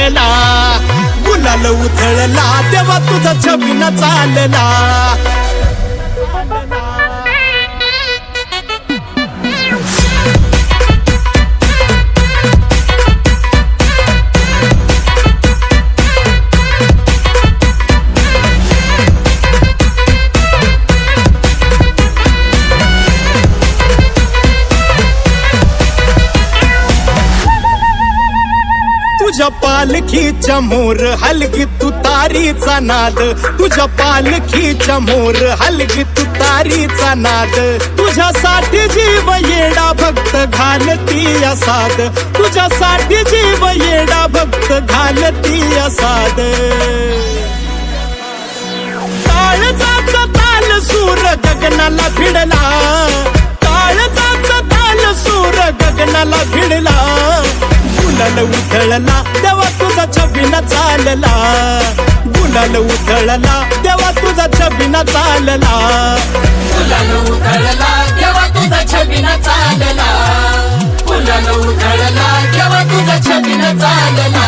चालला, गुलाल उधळला देवा तुझा छबिना चालला. तुझ्या पालखीच्या मोर हलगी तुतारीचा नाद, तुझ्या पालखीच्या मोर हलगी तुतारीचा नाद. तुझ्यासाठी जीव येडा भक्त घालती असाद, तुझ्यासाठी जीव येडा भक्त घालती असाद. काळजाचा ताल सूर गगनाला भिडला, काळजाचा ताल सूर गगनाला भिडला. गुलाल उधळला देवा तुझा छबिना चालला, गुलाल उधळला देवा तुझा छबिना चालला. गुलाल उधळला देवा तुझा छबिना चालला, गुलाल उधळला देवा तुझा छबिना चालला.